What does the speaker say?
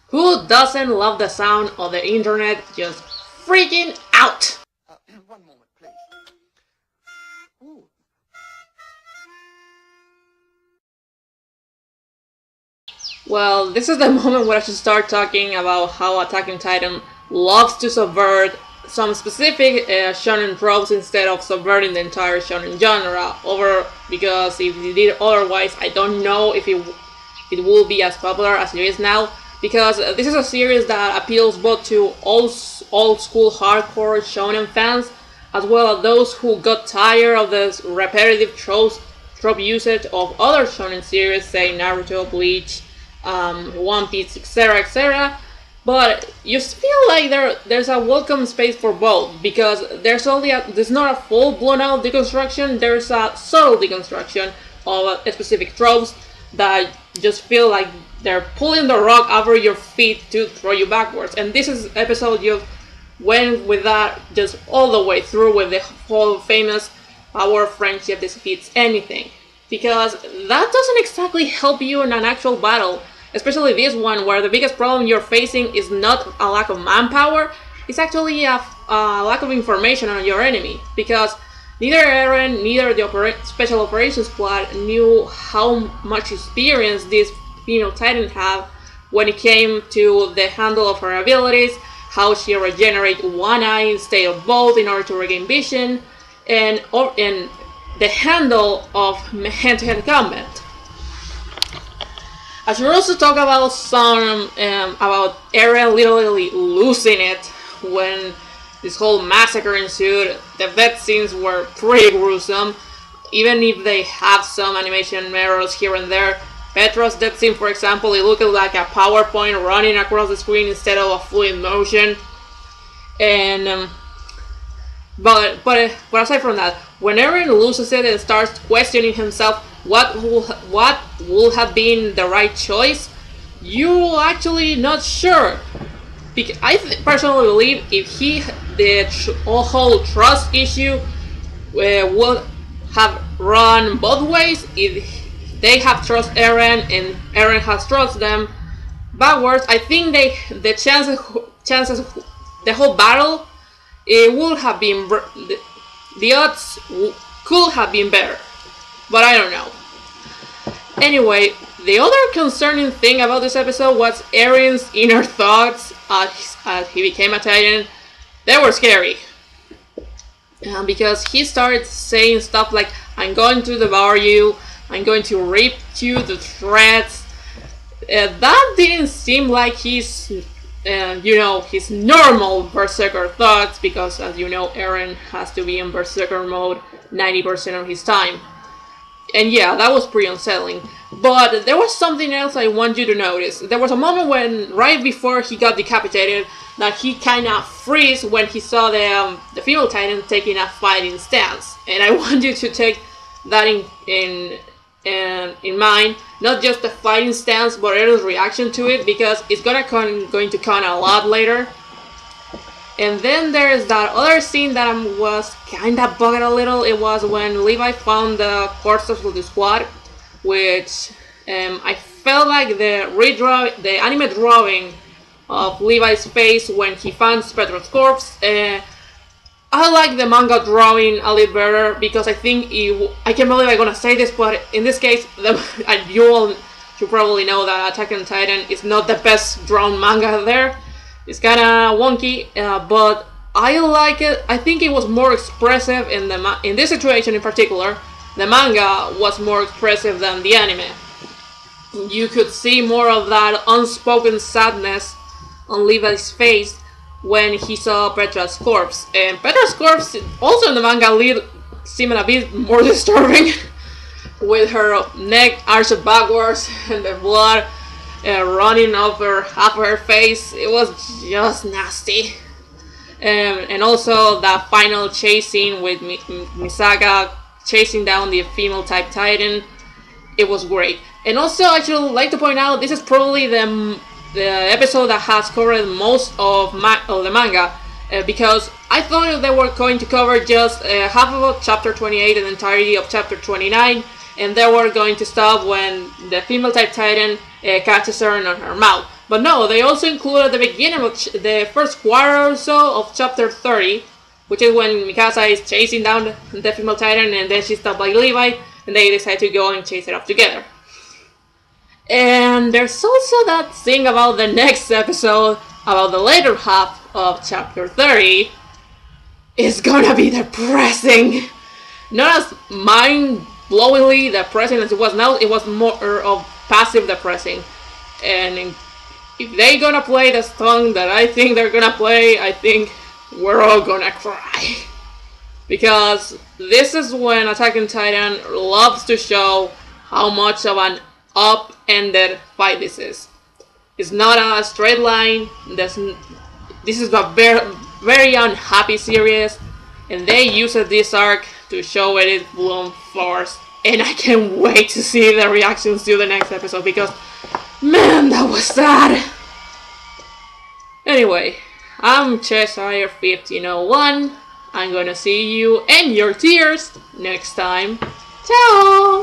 Who doesn't love the sound of the internet just freaking out? One moment, please. Ooh. Well, this is the moment where I should start talking about how Attack on Titan loves to subvert some specific shonen tropes instead of subverting the entire shonen genre. Because if it did otherwise, I don't know if it will be as popular as it is now. Because this is a series that appeals both to old school hardcore shonen fans, as well as those who got tired of the repetitive trope usage of other shonen series, say Naruto, Bleach, One Piece, etc., etc. But you feel like there's a welcome space for both, because there's not a full blown out deconstruction. There's a subtle deconstruction of specific tropes that just feel like they're pulling the rug over your feet to throw you backwards. And this is episode just went with that just all the way through with the whole famous "our friendship defeats anything," because that doesn't exactly help you in an actual battle. Especially this one, where the biggest problem you're facing is not a lack of manpower, it's actually a lack of information on your enemy. Because neither Eren, neither the Special Operation Squad knew how much experience this female Titan had when it came to the handle of her abilities, how she regenerates one eye instead of both in order to regain vision, and the handle of hand-to-hand combat. I should also talk about about Eren literally losing it when this whole massacre ensued. The vet scenes were pretty gruesome, even if they have some animation errors here and there. Petra's death scene, for example, it looked like a PowerPoint running across the screen instead of a fluid motion. And but aside from that, when Eren loses it and starts questioning himself what will have been the right choice, you're actually not sure. Because I personally believe if the whole trust issue would have run both ways, if they have trust Eren and Eren has trust them backwards, I think the chances the whole battle, it would have been, the odds could have been better, but I don't know. Anyway, the other concerning thing about this episode was Eren's inner thoughts as he became a Titan. They were scary. Because he started saying stuff like, "I'm going to devour you, I'm going to rip you to shreds." That didn't seem like his normal Berserker thoughts, because as you know, Eren has to be in Berserker mode 90% of his time. And yeah, that was pretty unsettling. But there was something else I want you to notice. There was a moment when, right before he got decapitated, that he kind of froze when he saw the female Titan taking a fighting stance. And I want you to take that in mind, not just the fighting stance, but Eren's reaction to it, because it's going to count a lot later. And then there's that other scene that was kinda bugged a little. It was when Levi found the corpses of the squad, which I felt like the anime drawing of Levi's face when he found Petra's corpse. I like the manga drawing a little better, because I think I can't believe I'm gonna say this, but in this case, you all should probably know that Attack on Titan is not the best drawn manga there. It's kinda wonky, but I like it. I think it was more expressive in this situation in particular. The manga was more expressive than the anime. You could see more of that unspoken sadness on Levi's face when he saw Petra's corpse. And Petra's corpse, also in the manga, seemed a bit more disturbing, with her neck arched backwards and the blood running over half of her face. It was just nasty. And also the final chase scene with Misaka chasing down the female type Titan. It was great. And also, I should like to point out, this is probably the the episode that has covered most of the manga, because I thought they were going to cover just half of chapter 28 and the entirety of chapter 29, and they were going to stop when the female type titan catches her in her mouth. But no, they also included the beginning of the first quarter or so of chapter 30, which is when Mikasa is chasing down the female titan, and then she's stopped by Levi, and they decide to go and chase it off together. And there's also that thing about the next episode, about the later half of chapter 30, is gonna be depressing. Not as mind-blowingly depressing as it was now, it was more of passive depressing. And if they're gonna play the song that I think they're gonna play, I think we're all gonna cry. Because this is when Attack on Titan loves to show how much of an up-ended fight this is. It's not a straight line. This is a very unhappy series, and they use this arc to show it in bloom force. And I can't wait to see the reactions to the next episode, because man, that was sad. Anyway, I'm Chesire 1501. I'm gonna see you and your tears next time. Ciao!